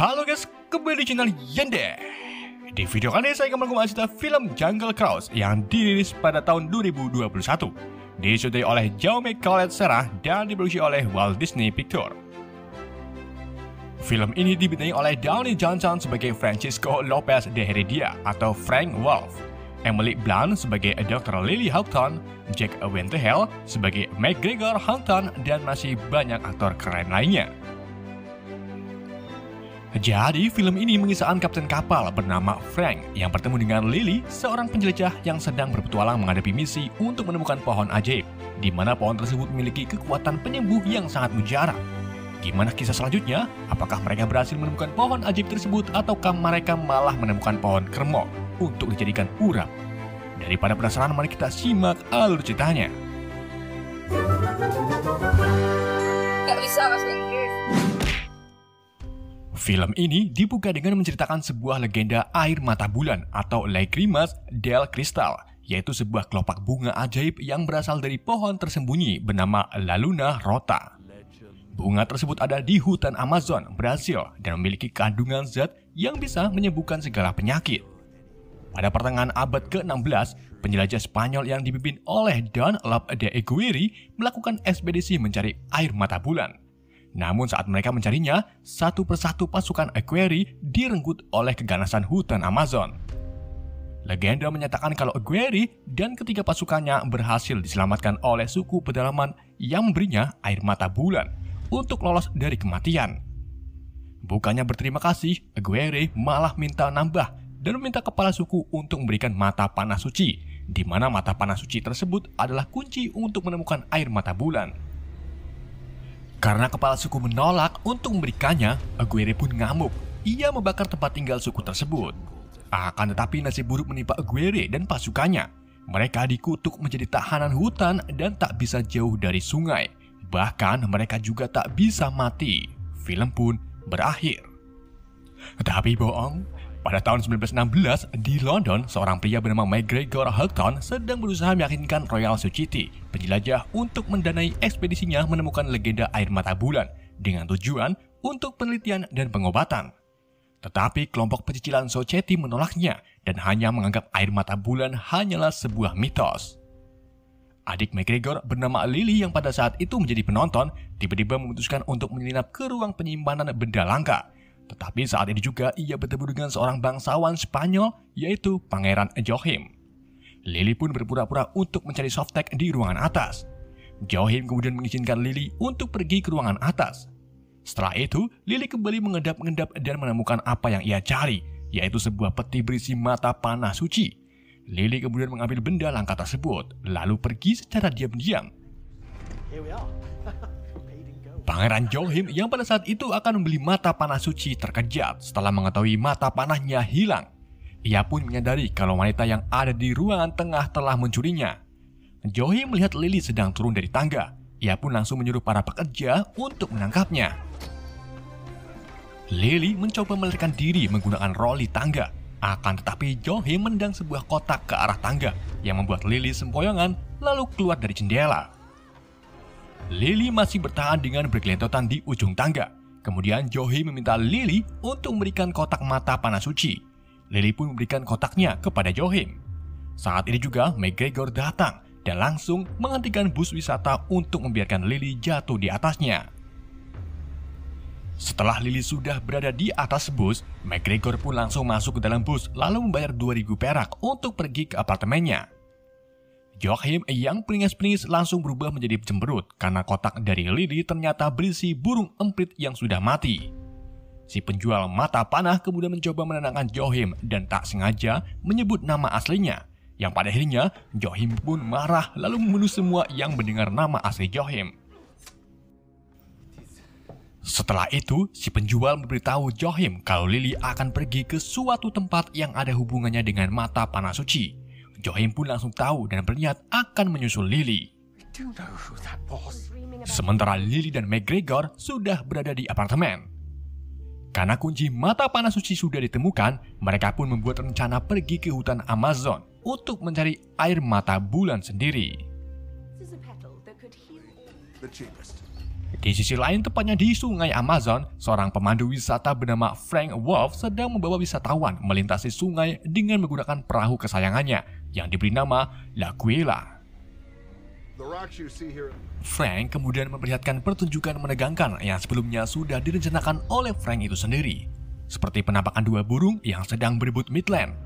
Halo guys, kembali di channel Yende. Di video kali ini saya akan mengulas cerita film Jungle Cruise yang dirilis pada tahun 2021. Disutradarai oleh Jaume Collet Serra dan diproduksi oleh Walt Disney Pictures. Film ini dibintangi oleh Dwayne Johnson sebagai Francisco Lopez de Heredia atau Frank Wolf, Emily Blunt sebagai Dr. Lily Houghton, Jack Winterhell sebagai McGregor Houghton, dan masih banyak aktor keren lainnya. Jadi, film ini mengisahkan kapten kapal bernama Frank yang bertemu dengan Lily, seorang penjelajah yang sedang berpetualang menghadapi misi untuk menemukan pohon ajaib, di mana pohon tersebut memiliki kekuatan penyembuh yang sangat mujarab. Gimana kisah selanjutnya? Apakah mereka berhasil menemukan pohon ajaib tersebut, ataukah mereka malah menemukan pohon kermo untuk dijadikan urap? Daripada penasaran, mari kita simak alur ceritanya. Gak bisa bahasa Inggris. Film ini dibuka dengan menceritakan sebuah legenda air mata bulan atau Lagrimas del Cristal, yaitu sebuah kelopak bunga ajaib yang berasal dari pohon tersembunyi bernama La Luna Rota. Bunga tersebut ada di hutan Amazon, Brasil, dan memiliki kandungan zat yang bisa menyembuhkan segala penyakit. Pada pertengahan abad ke-16, penjelajah Spanyol yang dipimpin oleh Don Lope de Eguiri melakukan ekspedisi mencari air mata bulan. Namun saat mereka mencarinya, satu persatu pasukan Eguiri direnggut oleh keganasan hutan Amazon. Legenda menyatakan kalau Eguiri dan ketiga pasukannya berhasil diselamatkan oleh suku pedalaman yang memberinya air mata bulan untuk lolos dari kematian. Bukannya berterima kasih, Eguiri malah minta nambah dan meminta kepala suku untuk memberikan mata panah suci, di mana mata panah suci tersebut adalah kunci untuk menemukan air mata bulan. Karena kepala suku menolak untuk memberikannya, Eguiri pun ngamuk. Ia membakar tempat tinggal suku tersebut. Akan tetapi nasib buruk menimpa Eguiri dan pasukannya. Mereka dikutuk menjadi tahanan hutan dan tak bisa jauh dari sungai. Bahkan mereka juga tak bisa mati. Film pun berakhir. Tapi bohong. Pada tahun 1916, di London, seorang pria bernama McGregor Houghton sedang berusaha meyakinkan Royal Society, penjelajah, untuk mendanai ekspedisinya menemukan legenda air mata bulan dengan tujuan untuk penelitian dan pengobatan. Tetapi kelompok pecicilan Society menolaknya dan hanya menganggap air mata bulan hanyalah sebuah mitos. Adik McGregor bernama Lily yang pada saat itu menjadi penonton, tiba-tiba memutuskan untuk menyelinap ke ruang penyimpanan benda langka. Tetapi saat ini juga ia bertemu dengan seorang bangsawan Spanyol, yaitu Pangeran Joachim. Lily pun berpura-pura untuk mencari softtek di ruangan atas. Joachim kemudian mengizinkan Lily untuk pergi ke ruangan atas. Setelah itu, Lily kembali mengendap-endap dan menemukan apa yang ia cari, yaitu sebuah peti berisi mata panah suci. Lily kemudian mengambil benda langka tersebut, lalu pergi secara diam-diam. Pangeran Joachim yang pada saat itu akan membeli mata panah suci terkejut setelah mengetahui mata panahnya hilang. Ia pun menyadari kalau wanita yang ada di ruangan tengah telah mencurinya. Joachim melihat Lily sedang turun dari tangga. Ia pun langsung menyuruh para pekerja untuk menangkapnya. Lily mencoba melarikan diri menggunakan roli tangga. Akan tetapi Joachim menendang sebuah kotak ke arah tangga yang membuat Lily sempoyongan lalu keluar dari jendela. Lily masih bertahan dengan bergelentotan di ujung tangga. Kemudian Joachim meminta Lily untuk memberikan kotak mata panah suci. Lily pun memberikan kotaknya kepada Joachim. Saat ini juga McGregor datang dan langsung menghentikan bus wisata untuk membiarkan Lily jatuh di atasnya. Setelah Lily sudah berada di atas bus, McGregor pun langsung masuk ke dalam bus lalu membayar 2.000 perak untuk pergi ke apartemennya. Joachim yang peringas-peringis langsung berubah menjadi cemberut karena kotak dari Lily ternyata berisi burung emprit yang sudah mati. Si penjual mata panah kemudian mencoba menenangkan Joachim dan tak sengaja menyebut nama aslinya. Yang pada akhirnya Joachim pun marah lalu membunuh semua yang mendengar nama asli Joachim. Setelah itu, si penjual memberitahu Joachim kalau Lily akan pergi ke suatu tempat yang ada hubungannya dengan mata panah suci. Joachim pun langsung tahu dan berniat akan menyusul Lily. Sementara Lily dan McGregor sudah berada di apartemen. Karena kunci mata panah suci sudah ditemukan, mereka pun membuat rencana pergi ke hutan Amazon untuk mencari air mata bulan sendiri. Di sisi lain, tepatnya di Sungai Amazon, seorang pemandu wisata bernama Frank Wolf sedang membawa wisatawan melintasi sungai dengan menggunakan perahu kesayangannya yang diberi nama L'Aquila. Frank kemudian memperlihatkan pertunjukan menegangkan yang sebelumnya sudah direncanakan oleh Frank itu sendiri, seperti penampakan dua burung yang sedang berebut Midland,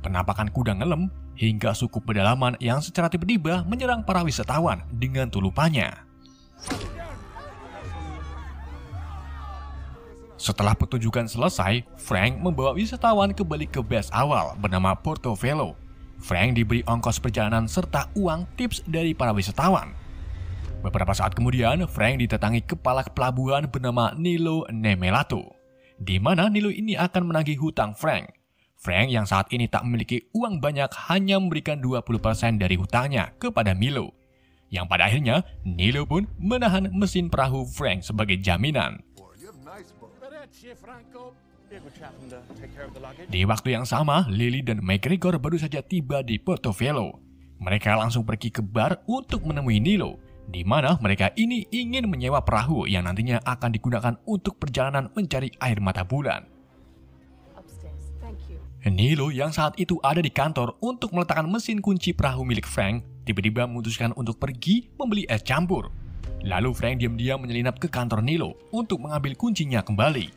penampakan kuda ngelem, hingga suku pedalaman yang secara tiba-tiba menyerang para wisatawan dengan tulupannya. Setelah pertunjukan selesai, Frank membawa wisatawan kembali ke base awal bernama Portobello. Frank diberi ongkos perjalanan serta uang tips dari para wisatawan. Beberapa saat kemudian, Frank didatangi kepala pelabuhan bernama Nilo Nemelato, di mana Nilo ini akan menagih hutang Frank. Frank yang saat ini tak memiliki uang banyak hanya memberikan 20% dari hutangnya kepada Milo. Yang pada akhirnya, Nilo pun menahan mesin perahu Frank sebagai jaminan. Di waktu yang sama, Lily dan McGregor baru saja tiba di Portobello. Mereka langsung pergi ke bar untuk menemui Nilo, di mana mereka ini ingin menyewa perahu yang nantinya akan digunakan untuk perjalanan mencari air mata bulan. Nilo yang saat itu ada di kantor untuk meletakkan mesin kunci perahu milik Frank, tiba-tiba memutuskan untuk pergi membeli es campur. Lalu Frank diam-diam menyelinap ke kantor Nilo untuk mengambil kuncinya kembali.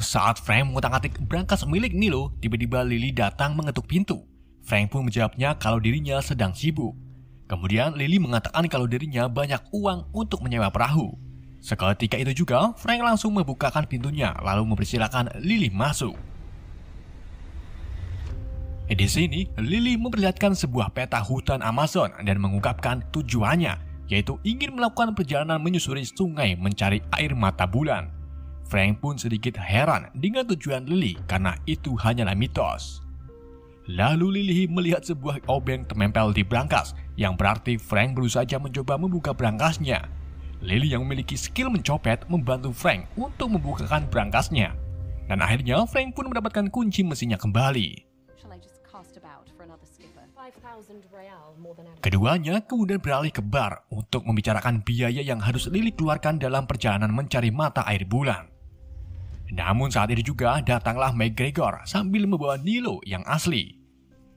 Saat Frank mengutak-atik brankas milik Nilo, tiba-tiba Lily datang mengetuk pintu. Frank pun menjawabnya kalau dirinya sedang sibuk. Kemudian Lily mengatakan kalau dirinya banyak uang untuk menyewa perahu. Seketika itu juga, Frank langsung membukakan pintunya lalu mempersilahkan Lily masuk. Di sini, Lily memperlihatkan sebuah peta hutan Amazon dan mengungkapkan tujuannya, yaitu ingin melakukan perjalanan menyusuri sungai mencari air mata bulan. Frank pun sedikit heran dengan tujuan Lily karena itu hanyalah mitos. Lalu Lily melihat sebuah obeng terempel di brankas, yang berarti Frank baru saja mencoba membuka brankasnya. Lily yang memiliki skill mencopet membantu Frank untuk membukakan brankasnya. Dan akhirnya Frank pun mendapatkan kunci mesinnya kembali. Keduanya kemudian beralih ke bar untuk membicarakan biaya yang harus Lily keluarkan dalam perjalanan mencari mata air bulan. Namun saat itu juga datanglah McGregor sambil membawa Nilo yang asli.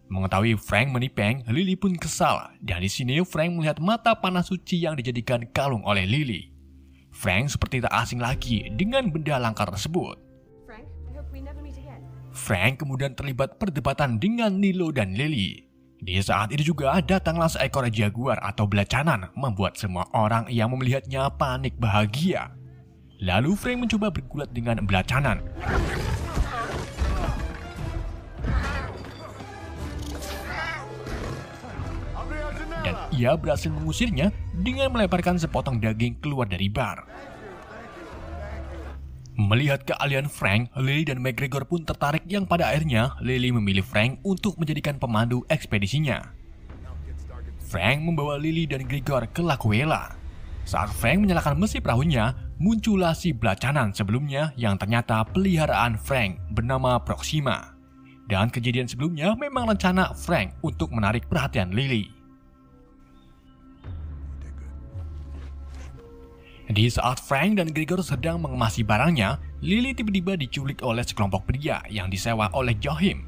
Mengetahui Frank menipeng, Lily pun kesal, dan di sini Frank melihat mata panah suci yang dijadikan kalung oleh Lily. Frank seperti tak asing lagi dengan benda langka tersebut. Frank kemudian terlibat perdebatan dengan Nilo dan Lily. Di saat itu juga datanglah seekor jaguar atau belacanan, membuat semua orang yang melihatnya panik bahagia. Lalu Frank mencoba bergulat dengan belacanan. Dan ia berhasil mengusirnya dengan melemparkan sepotong daging keluar dari bar. Melihat keahlian Frank, Lily dan McGregor pun tertarik yang pada akhirnya Lily memilih Frank untuk menjadikan pemandu ekspedisinya. Frank membawa Lily dan Gregor ke L'Aquila. Saat Frank menyalakan mesin perahunya, muncullah si belacanan sebelumnya yang ternyata peliharaan Frank bernama Proxima. Dan kejadian sebelumnya memang rencana Frank untuk menarik perhatian Lily. Di saat Frank dan Gregor sedang mengemasi barangnya, Lily tiba-tiba diculik oleh sekelompok pria yang disewa oleh Joachim.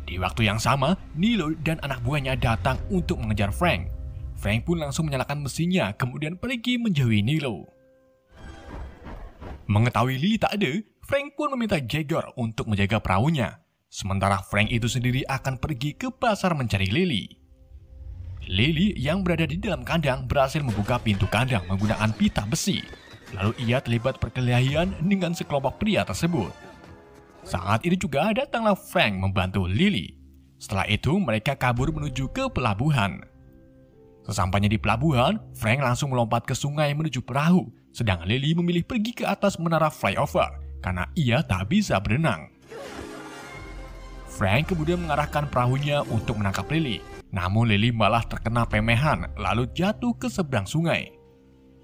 Di waktu yang sama, Nilo dan anak buahnya datang untuk mengejar Frank. Frank pun langsung menyalakan mesinnya, kemudian pergi menjauhi Nilo. Mengetahui Lily tak ada, Frank pun meminta Gregor untuk menjaga perahunya. Sementara Frank itu sendiri akan pergi ke pasar mencari Lily. Lily yang berada di dalam kandang berhasil membuka pintu kandang menggunakan pita besi. Lalu ia terlibat perkelahian dengan sekelompok pria tersebut. Saat itu juga datanglah Frank membantu Lily. Setelah itu mereka kabur menuju ke pelabuhan. Sesampainya di pelabuhan, Frank langsung melompat ke sungai menuju perahu, sedangkan Lily memilih pergi ke atas menara flyover karena ia tak bisa berenang. Frank kemudian mengarahkan perahunya untuk menangkap Lily, namun Lily malah terkena pemehan lalu jatuh ke seberang sungai.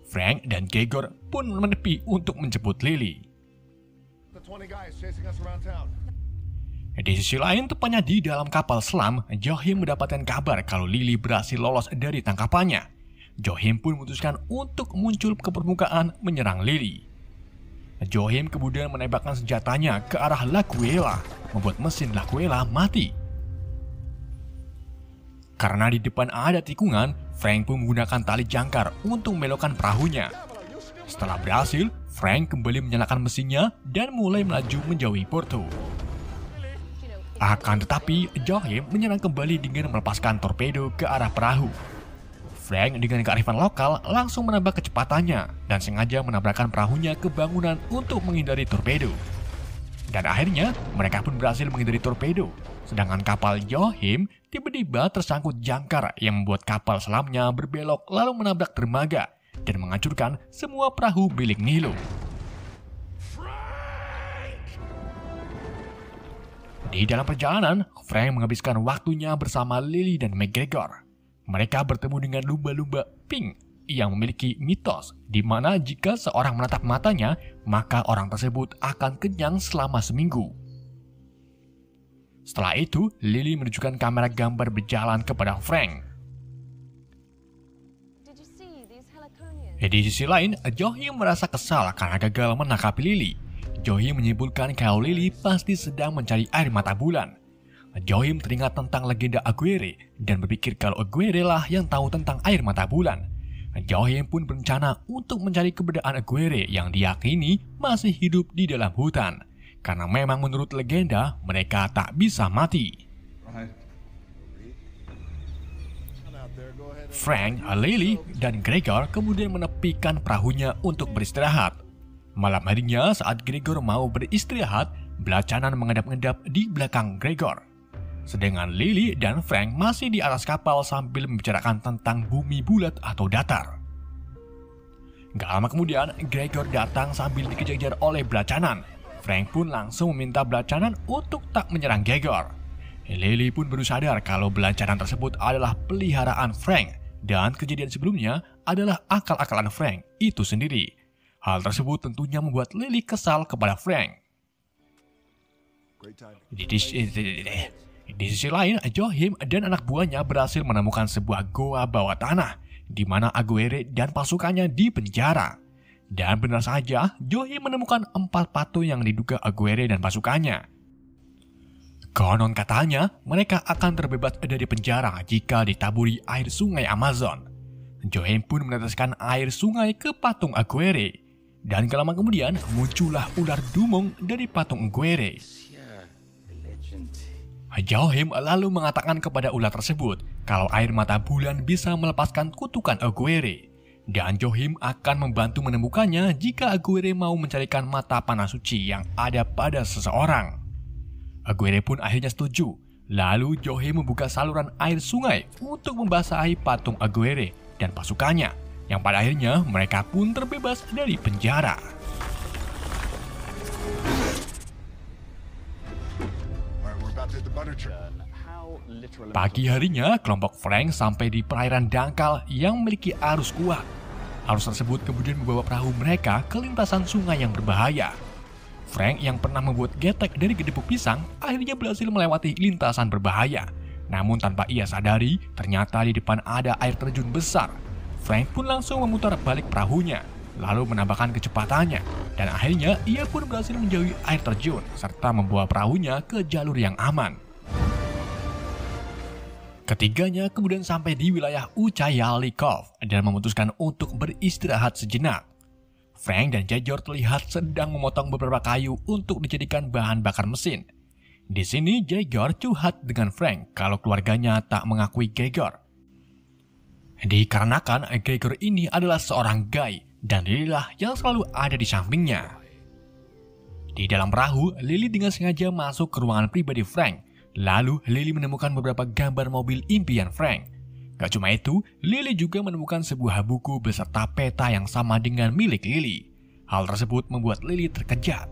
Frank dan Gregor pun menepi untuk menjemput Lily. Di sisi lain, tepatnya di dalam kapal selam, Joachim mendapatkan kabar kalau Lily berhasil lolos dari tangkapannya. Johim pun memutuskan untuk muncul ke permukaan menyerang Lily. Johim kemudian menembakkan senjatanya ke arah Laguela, membuat mesin Laguela mati. Karena di depan ada tikungan, Frank pun menggunakan tali jangkar untuk membelokkan perahunya. Setelah berhasil, Frank kembali menyalakan mesinnya dan mulai melaju menjauhi Porto. Akan tetapi, Johim menyerang kembali dengan melepaskan torpedo ke arah perahu. Frank dengan kearifan lokal langsung menambah kecepatannya dan sengaja menabrakkan perahunya ke bangunan untuk menghindari torpedo. Dan akhirnya, mereka pun berhasil menghindari torpedo. Sedangkan kapal Johim tiba-tiba tersangkut jangkar yang membuat kapal selamnya berbelok lalu menabrak dermaga dan menghancurkan semua perahu milik Nilo. Di dalam perjalanan, Frank menghabiskan waktunya bersama Lily dan McGregor. Mereka bertemu dengan lumba-lumba pink yang memiliki mitos di mana jika seorang menatap matanya, maka orang tersebut akan kenyang selama seminggu. Setelah itu, Lily menunjukkan kamera gambar berjalan kepada Frank. Di sisi lain, Johim merasa kesal karena gagal menangkap Lily. Johim menyimpulkan kalau Lily pasti sedang mencari air mata bulan. Johim teringat tentang legenda Aguirre dan berpikir kalau Aguirre lah yang tahu tentang air mata bulan. Johim pun berencana untuk mencari keberadaan Aguirre yang diyakini masih hidup di dalam hutan. Karena memang menurut legenda, mereka tak bisa mati. Frank, Lily, dan Gregor kemudian menepikan perahunya untuk beristirahat. Malam harinya saat Gregor mau beristirahat, belacanan mengendap-endap di belakang Gregor. Sedangkan Lily dan Frank masih di atas kapal sambil membicarakan tentang bumi bulat atau datar. Gak lama kemudian, Gregor datang sambil dikejar-kejar oleh belacanan. Frank pun langsung meminta belacanan untuk tak menyerang Gregor. Lily pun baru sadar kalau belacanan tersebut adalah peliharaan Frank dan kejadian sebelumnya adalah akal-akalan Frank itu sendiri. Hal tersebut tentunya membuat Lily kesal kepada Frank. Di sisi lain, Johim dan anak buahnya berhasil menemukan sebuah goa bawah tanah di mana Aguirre dan pasukannya dipenjara. Dan benar saja, Johim menemukan 4 patung yang diduga Aguirre dan pasukannya. Konon katanya, mereka akan terbebas dari penjara jika ditaburi air sungai Amazon. Johim pun meneteskan air sungai ke patung Aguirre. Dan gak lama kemudian, muncullah ular dumung dari patung Aguirre. Johim lalu mengatakan kepada ular tersebut kalau air mata bulan bisa melepaskan kutukan Aguirre. Dan Johim akan membantu menemukannya jika Aguirre mau mencarikan mata panah suci yang ada pada seseorang. Aguirre pun akhirnya setuju. Lalu Johim membuka saluran air sungai untuk membasahi patung Aguirre dan pasukannya, yang pada akhirnya mereka pun terbebas dari penjara. Pagi harinya, kelompok Frank sampai di perairan dangkal yang memiliki arus kuat. Arus tersebut kemudian membawa perahu mereka ke lintasan sungai yang berbahaya. Frank yang pernah membuat getek dari gedebuk pisang akhirnya berhasil melewati lintasan berbahaya. Namun tanpa ia sadari, ternyata di depan ada air terjun besar. Frank pun langsung memutar balik perahunya, lalu menambahkan kecepatannya. Dan akhirnya ia pun berhasil menjauhi air terjun, serta membawa perahunya ke jalur yang aman. Ketiganya kemudian sampai di wilayah Uchayali Cove dan memutuskan untuk beristirahat sejenak. Frank dan Gregor terlihat sedang memotong beberapa kayu untuk dijadikan bahan bakar mesin. Di sini Gregor curhat dengan Frank kalau keluarganya tak mengakui Gregor. Dikarenakan Gregor ini adalah seorang gay dan Lily lah yang selalu ada di sampingnya. Di dalam perahu, Lily dengan sengaja masuk ke ruangan pribadi Frank. Lalu Lily menemukan beberapa gambar mobil impian Frank. Gak cuma itu, Lily juga menemukan sebuah buku beserta peta yang sama dengan milik Lily. Hal tersebut membuat Lily terkejut.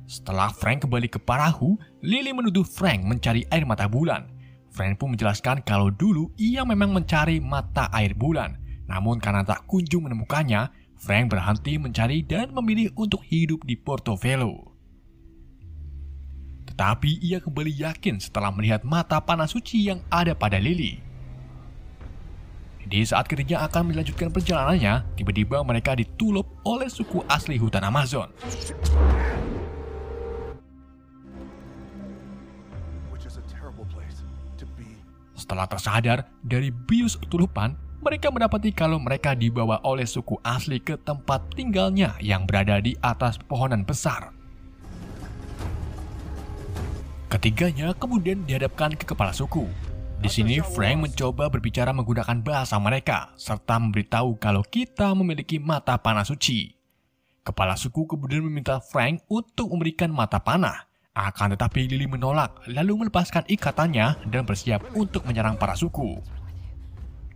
Setelah Frank kembali ke perahu, Lily menuduh Frank mencari air mata bulan. Frank pun menjelaskan kalau dulu ia memang mencari mata air bulan. Namun karena tak kunjung menemukannya, Frank berhenti mencari dan memilih untuk hidup di Portobello. Tetapi ia kembali yakin setelah melihat mata panah suci yang ada pada Lily. Di saat ketiganya akan melanjutkan perjalanannya, tiba-tiba mereka ditulup oleh suku asli hutan Amazon. Setelah tersadar dari bius tulupan, mereka mendapati kalau mereka dibawa oleh suku asli ke tempat tinggalnya yang berada di atas pepohonan besar. Ketiganya kemudian dihadapkan ke kepala suku. Di sini Frank mencoba berbicara menggunakan bahasa mereka, serta memberitahu kalau kita memiliki mata panah suci. Kepala suku kemudian meminta Frank untuk memberikan mata panah. Akan tetapi Lily menolak, lalu melepaskan ikatannya dan bersiap untuk menyerang para suku.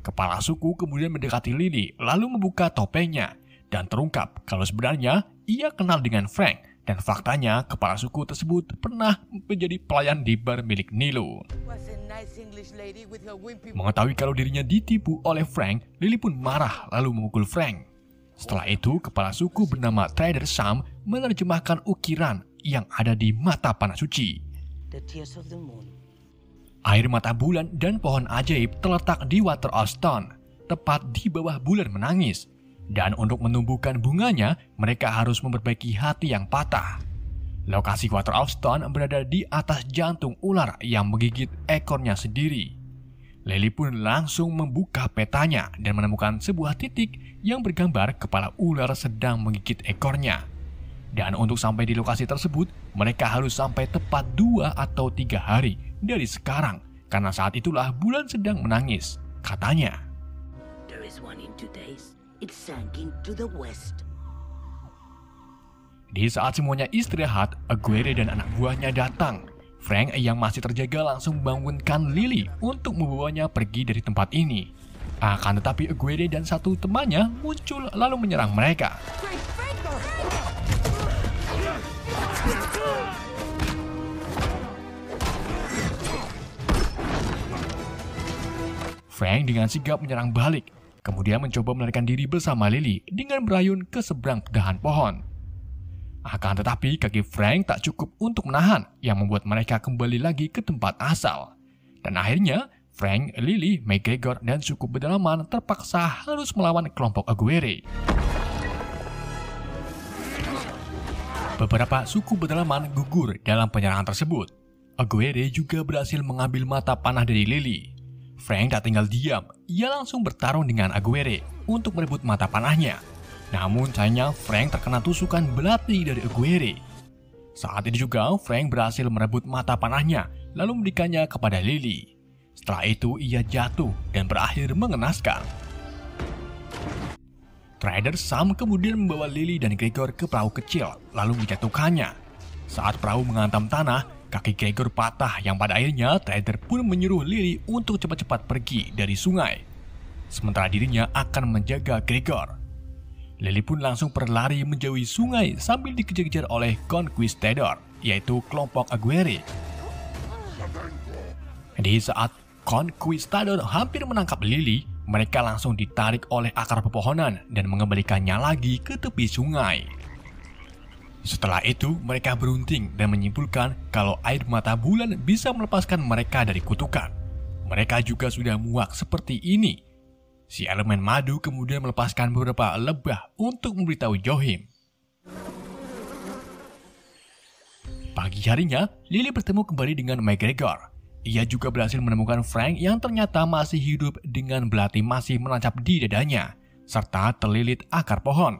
Kepala suku kemudian mendekati Lily, lalu membuka topengnya, dan terungkap kalau sebenarnya ia kenal dengan Frank. Dan faktanya, kepala suku tersebut pernah menjadi pelayan di bar milik Nilo. Mengetahui kalau dirinya ditipu oleh Frank, Lily pun marah lalu memukul Frank. Setelah itu, kepala suku bernama Trader Sam menerjemahkan ukiran yang ada di mata panah suci. Air mata bulan dan pohon ajaib terletak di Water of Stone, tepat di bawah bulan menangis. Dan untuk menumbuhkan bunganya, mereka harus memperbaiki hati yang patah. Lokasi Water of Stone berada di atas jantung ular yang menggigit ekornya sendiri. Lily pun langsung membuka petanya dan menemukan sebuah titik yang bergambar kepala ular sedang menggigit ekornya. Dan untuk sampai di lokasi tersebut, mereka harus sampai tepat 2 atau 3 hari dari sekarang, karena saat itulah bulan sedang menangis, katanya. Di saat semuanya istirahat, Aguirre dan anak buahnya datang. Frank yang masih terjaga langsung membangunkan Lily untuk membawanya pergi dari tempat ini. Akan tetapi Aguirre dan satu temannya muncul lalu menyerang mereka. Frank dengan sigap menyerang balik, kemudian mencoba melarikan diri bersama Lily dengan berayun ke seberang dahan pohon. Akan tetapi kaki Frank tak cukup untuk menahan, yang membuat mereka kembali lagi ke tempat asal. Dan akhirnya, Frank, Lily, McGregor, dan suku pedalaman terpaksa harus melawan kelompok Aguirre. Beberapa suku pedalaman gugur dalam penyerangan tersebut. Aguirre juga berhasil mengambil mata panah dari Lily. Frank tak tinggal diam, ia langsung bertarung dengan Aguirre untuk merebut mata panahnya. Namun sayangnya Frank terkena tusukan belati dari Aguirre. Saat itu juga Frank berhasil merebut mata panahnya lalu memberikannya kepada Lily. Setelah itu ia jatuh dan berakhir mengenaskan. Trader Sam kemudian membawa Lily dan Gregor ke perahu kecil lalu menjatuhkannya. Saat perahu menghantam tanah, kaki Gregor patah yang pada akhirnya Trader pun menyuruh Lily untuk cepat-cepat pergi dari sungai. Sementara dirinya akan menjaga Gregor. Lily pun langsung berlari menjauhi sungai sambil dikejar-kejar oleh Conquistador, yaitu kelompok Aguirre. Di saat Conquistador hampir menangkap Lily, mereka langsung ditarik oleh akar pepohonan dan mengembalikannya lagi ke tepi sungai. Setelah itu, mereka berunding dan menyimpulkan kalau air mata bulan bisa melepaskan mereka dari kutukan. Mereka juga sudah muak seperti ini. Si elemen madu kemudian melepaskan beberapa lebah untuk memberitahu Johim. Pagi harinya, Lily bertemu kembali dengan McGregor. Ia juga berhasil menemukan Frank yang ternyata masih hidup dengan belati masih menancap di dadanya, serta terlilit akar pohon.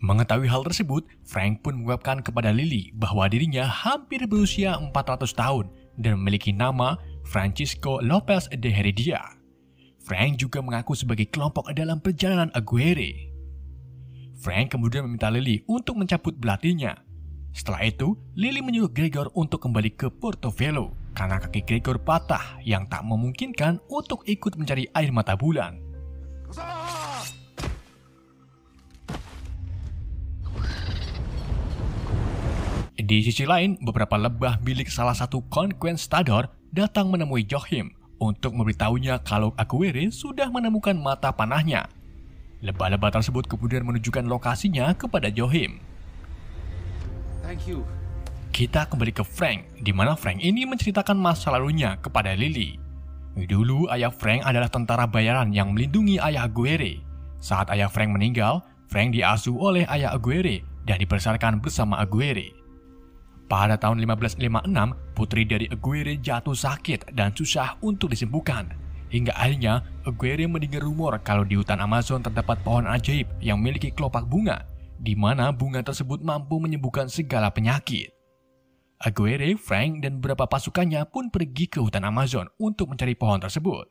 Mengetahui hal tersebut, Frank pun mengungkapkan kepada Lily bahwa dirinya hampir berusia 400 tahun dan memiliki nama Francisco Lopez de Heredia. Frank juga mengaku sebagai kelompok dalam perjalanan Aguirre. Frank kemudian meminta Lily untuk mencabut belatinya. Setelah itu, Lily menyuruh Gregor untuk kembali ke Portobello karena kaki Gregor patah yang tak memungkinkan untuk ikut mencari air mata bulan. Di sisi lain, beberapa lebah milik salah satu Conquistador datang menemui Johim untuk memberitahunya kalau Aguirre sudah menemukan mata panahnya. Lebah-lebah tersebut kemudian menunjukkan lokasinya kepada Johim. Thank you. Kita kembali ke Frank, di mana Frank ini menceritakan masa lalunya kepada Lily. Dulu ayah Frank adalah tentara bayaran yang melindungi ayah Aguirre. Saat ayah Frank meninggal, Frank diasuh oleh ayah Aguirre dan dibesarkan bersama Aguirre. Pada tahun 1556, putri dari Aguirre jatuh sakit dan susah untuk disembuhkan. Hingga akhirnya Aguirre mendengar rumor kalau di hutan Amazon terdapat pohon ajaib yang memiliki kelopak bunga, di mana bunga tersebut mampu menyembuhkan segala penyakit. Aguirre, Frank, dan beberapa pasukannya pun pergi ke hutan Amazon untuk mencari pohon tersebut.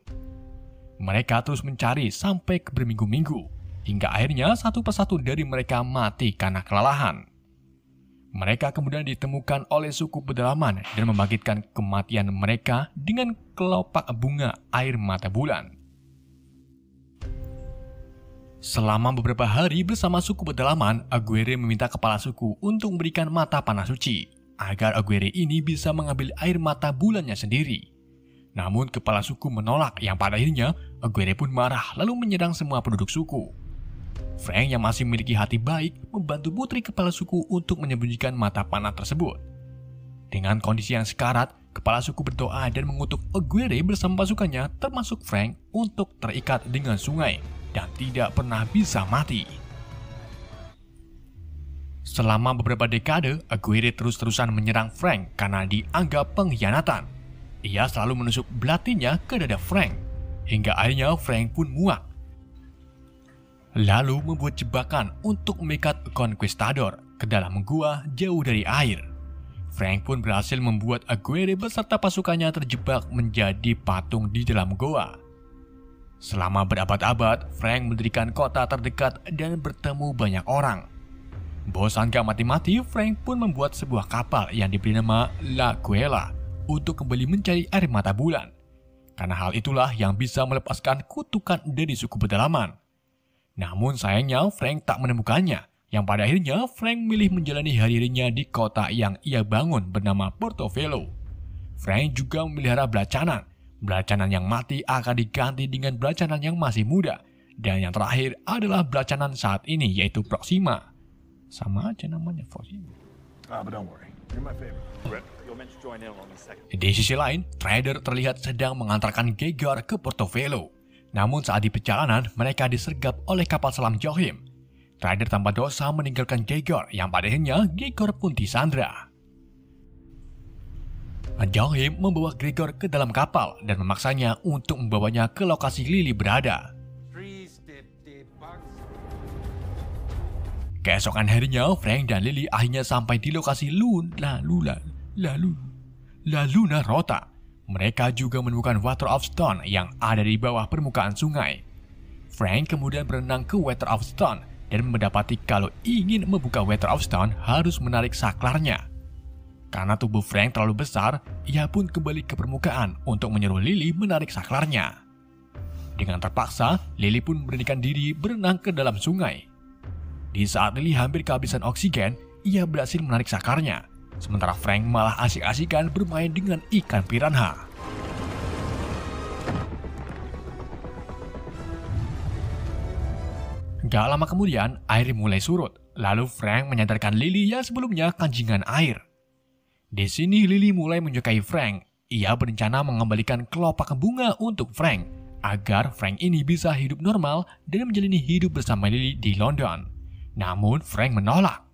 Mereka terus mencari sampai ke berminggu-minggu, hingga akhirnya satu persatu dari mereka mati karena kelelahan. Mereka kemudian ditemukan oleh suku pedalaman dan membangkitkan kematian mereka dengan kelopak bunga air mata bulan. Selama beberapa hari bersama suku pedalaman, Aguirre meminta kepala suku untuk memberikan mata panah suci, agar Aguirre ini bisa mengambil air mata bulannya sendiri. Namun kepala suku menolak, yang pada akhirnya Aguirre pun marah lalu menyerang semua penduduk suku. Frank yang masih memiliki hati baik membantu putri kepala suku untuk menyembunyikan mata panah tersebut. Dengan kondisi yang sekarat, kepala suku berdoa dan mengutuk Aguirre bersama pasukannya termasuk Frank untuk terikat dengan sungai dan tidak pernah bisa mati. Selama beberapa dekade, Aguirre terus-terusan menyerang Frank karena dianggap pengkhianatan. Ia selalu menusuk belatinya ke dada Frank, hingga akhirnya Frank pun muak. Lalu membuat jebakan untuk memikat Conquistador ke dalam gua jauh dari air. Frank pun berhasil membuat Aguirre beserta pasukannya terjebak menjadi patung di dalam goa. Selama berabad-abad, Frank mendirikan kota terdekat dan bertemu banyak orang. Bosan gak mati-mati, Frank pun membuat sebuah kapal yang diberi nama La Guela untuk kembali mencari air mata bulan. Karena hal itulah yang bisa melepaskan kutukan dari suku pedalaman. Namun sayangnya Frank tak menemukannya, yang pada akhirnya Frank memilih menjalani hari-harinya di kota yang ia bangun bernama Portofelo. Frank juga memelihara belacanan. Belacanan yang mati akan diganti dengan belacanan yang masih muda. Dan yang terakhir adalah belacanan saat ini, yaitu Proxima. Sama aja namanya Proxima. Di sisi lain, trader terlihat sedang mengantarkan Gegor ke Portofelo. Namun saat di perjalanan, mereka disergap oleh kapal selam Johim. Trader tanpa dosa meninggalkan Gegor, yang pada akhirnya Gegor pun disandra. Johim membawa Gregor ke dalam kapal dan memaksanya untuk membawanya ke lokasi Lily berada. Keesokan harinya, Frank dan Lily akhirnya sampai di lokasi La Luna Rota. Mereka juga menemukan Water of Stone yang ada di bawah permukaan sungai. Frank kemudian berenang ke Water of Stone dan mendapati kalau ingin membuka Water of Stone harus menarik saklarnya. Karena tubuh Frank terlalu besar, ia pun kembali ke permukaan untuk menyuruh Lily menarik saklarnya. Dengan terpaksa, Lily pun memberanikan diri berenang ke dalam sungai. Di saat Lily hampir kehabisan oksigen, ia berhasil menarik saklarnya. Sementara Frank malah asik-asikan bermain dengan ikan piranha. Gak lama kemudian, air mulai surut. Lalu Frank menyadarkan Lily yang sebelumnya kanjingan air. Di sini Lily mulai menyukai Frank. Ia berencana mengembalikan kelopak bunga untuk Frank, agar Frank ini bisa hidup normal dan menjalani hidup bersama Lily di London. Namun Frank menolak.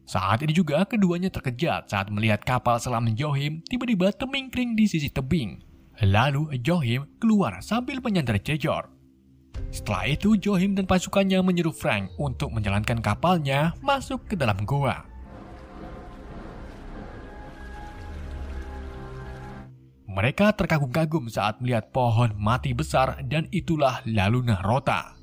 Saat ini juga keduanya terkejut saat melihat kapal selam Johim tiba-tiba termingkring di sisi tebing. Lalu Johim keluar sambil menyandar Jejor. Setelah itu Johim dan pasukannya menyuruh Frank untuk menjalankan kapalnya masuk ke dalam goa. Mereka terkagum-kagum saat melihat pohon mati besar dan itulah La Luna Rota.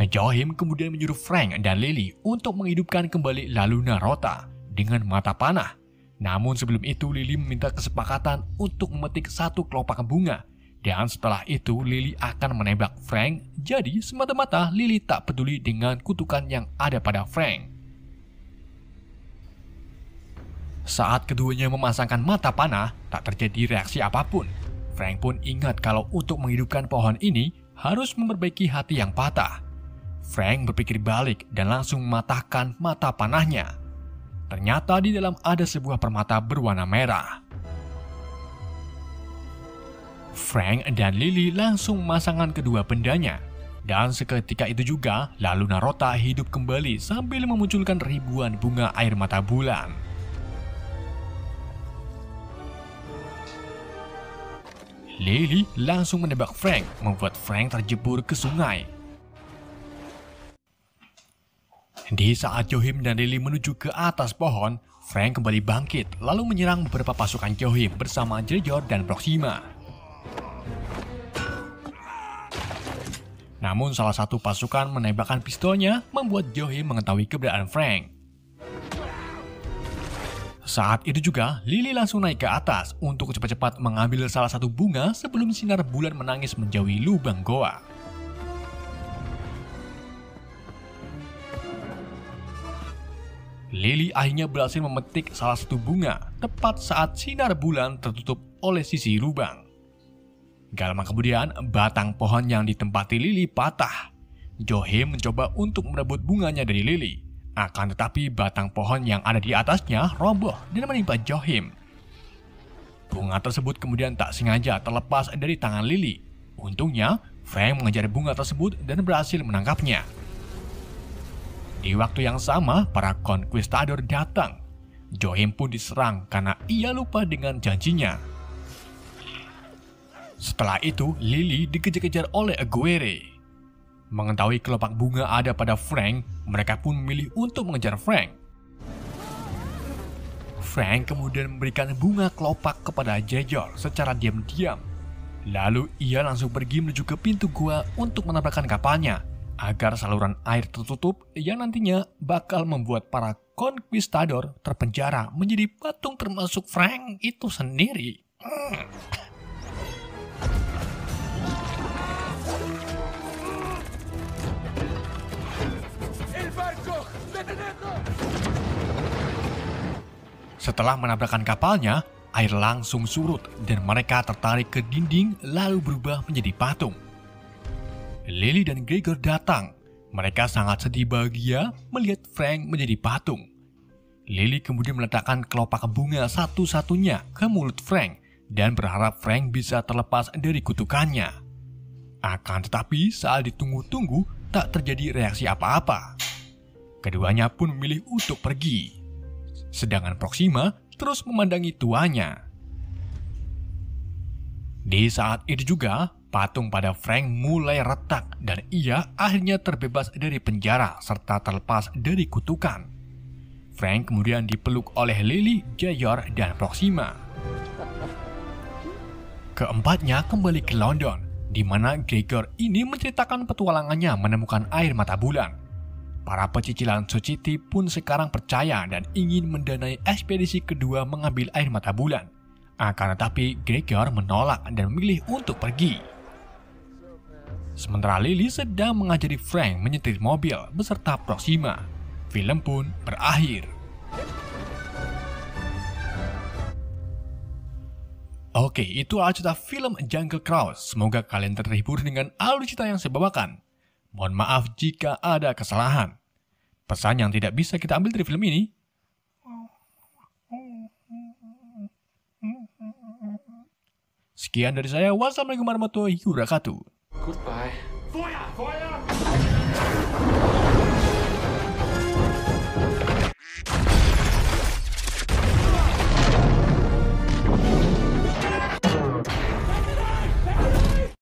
Johim kemudian menyuruh Frank dan Lily untuk menghidupkan kembali La Luna Rota dengan mata panah. Namun sebelum itu Lily meminta kesepakatan untuk memetik satu kelopak bunga. Dan setelah itu Lily akan menembak Frank. Jadi semata-mata Lily tak peduli dengan kutukan yang ada pada Frank. Saat keduanya memasangkan mata panah, tak terjadi reaksi apapun. Frank pun ingat kalau untuk menghidupkan pohon ini harus memperbaiki hati yang patah. Frank berpikir balik dan langsung mematahkan mata panahnya. Ternyata di dalam ada sebuah permata berwarna merah. Frank dan Lily langsung memasangkan kedua bendanya. Dan seketika itu juga, Laluna Rota hidup kembali sambil memunculkan ribuan bunga air mata bulan. Lily langsung menembak Frank, membuat Frank terjebur ke sungai. Di saat Johim dan Lily menuju ke atas pohon, Frank kembali bangkit, lalu menyerang beberapa pasukan Johim bersama Grigor dan Proxima. Namun salah satu pasukan menembakkan pistolnya, membuat Johim mengetahui keberadaan Frank. Saat itu juga, Lily langsung naik ke atas untuk cepat-cepat mengambil salah satu bunga sebelum sinar bulan menangis menjauhi lubang goa. Lily akhirnya berhasil memetik salah satu bunga tepat saat sinar bulan tertutup oleh sisi lubang. Gak lama kemudian, batang pohon yang ditempati Lily patah. Johim mencoba untuk merebut bunganya dari Lily. Akan tetapi batang pohon yang ada di atasnya roboh dan menimpa Johim. Bunga tersebut kemudian tak sengaja terlepas dari tangan Lily. Untungnya, Frank mengejar bunga tersebut dan berhasil menangkapnya. Di waktu yang sama, para konquistador datang. Johim pun diserang karena ia lupa dengan janjinya. Setelah itu, Lily dikejar-kejar oleh Aguirre. Mengetahui kelopak bunga ada pada Frank, mereka pun memilih untuk mengejar Frank. Frank kemudian memberikan bunga kelopak kepada Grigor secara diam-diam. Lalu ia langsung pergi menuju ke pintu gua untuk menabrakkan kapalnya, agar saluran air tertutup yang nantinya bakal membuat para konquistador terpenjara menjadi patung termasuk Frank itu sendiri. Setelah menabrakkan kapalnya, air langsung surut dan mereka tertarik ke dinding lalu berubah menjadi patung. Lily dan Grigor datang. Mereka sangat sedih bahagia melihat Frank menjadi patung. Lily kemudian meletakkan kelopak bunga satu-satunya ke mulut Frank dan berharap Frank bisa terlepas dari kutukannya. Akan tetapi saat ditunggu-tunggu tak terjadi reaksi apa-apa. Keduanya pun memilih untuk pergi. Sedangkan Proxima terus memandangi tuanya. Di saat itu juga, patung pada Frank mulai retak dan ia akhirnya terbebas dari penjara serta terlepas dari kutukan. Frank kemudian dipeluk oleh Lily, Grigor, dan Proxima. Keempatnya kembali ke London, di mana Grigor ini menceritakan petualangannya menemukan air mata bulan. Para pecicilan Society pun sekarang percaya dan ingin mendanai ekspedisi kedua mengambil air mata bulan. Akan tetapi Grigor menolak dan memilih untuk pergi. Sementara Lily sedang mengajari Frank menyetir mobil beserta Proxima. Film pun berakhir. Oke, itu adalah cerita film Jungle Cruise. Semoga kalian terhibur dengan alur cerita yang saya bawakan. Mohon maaf jika ada kesalahan. Pesan yang tidak bisa kita ambil dari film ini. Sekian dari saya. Wassalamualaikum warahmatullahi wabarakatuh. Goodbye.